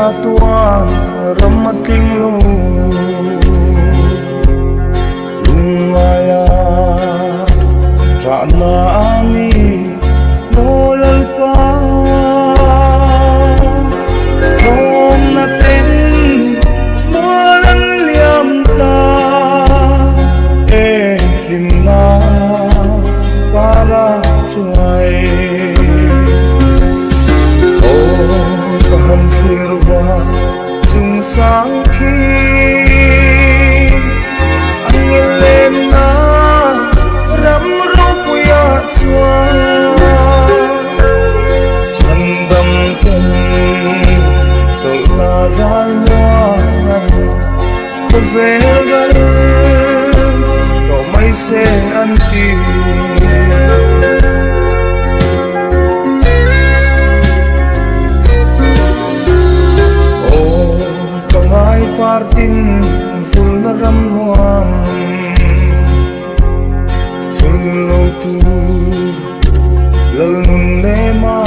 tuan ramating lo lungaya rana ani nolal pa rom natin molan liam ta limna para chuai Firva chung sang khi angelem na ram rupuya chua chandam kum cholna ral nuan khovel ral to mai se anti partin full na ramnuam sullo tu lalun nema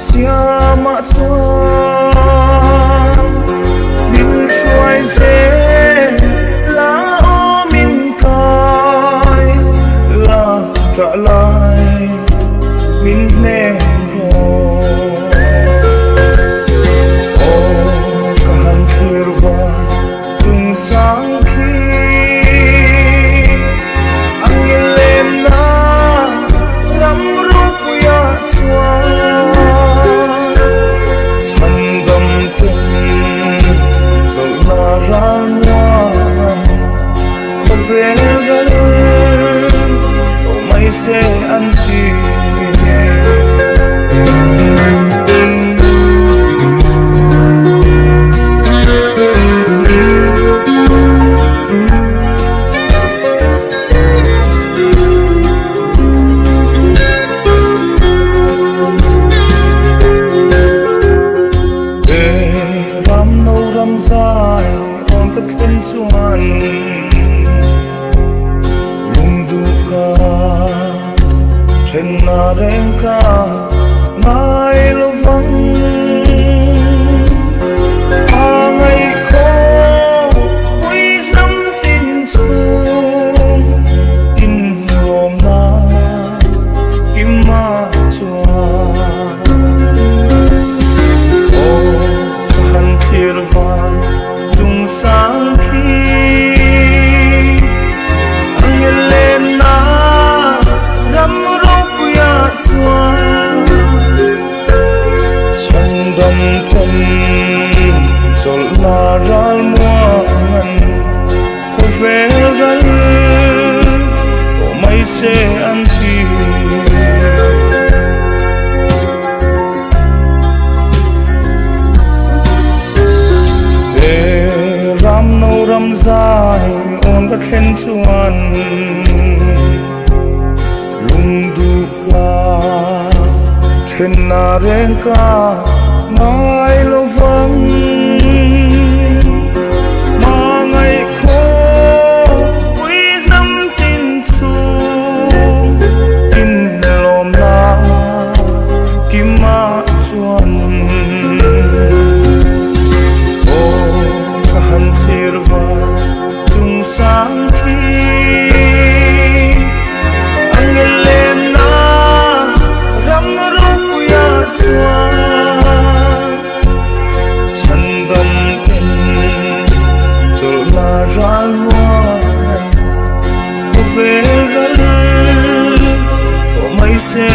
siama chuan min shuai se la o min kai la tra lai min ne sang khi angelem na ram rupuya chua chandam tum cholna ral nuan khovel ral to mai se anti sai on cất lên chuan lung du ca trên na reng ca mai lo vắng ngày khô quý năm tin chuông tin lom na kim ma chua Firvan chung sang khi angelem na ram rupuya chua chandam tum cholna ral muan khovel ral to mai se anti ram zai on the khen chuan lung du ka then na reng ka mai lo vang ma ngai kho quý năm tin chung tin lom na kim ma chuan sang khi angelem na ram rupuya chua chandam kum cholna ral nuan khovel ral to mai se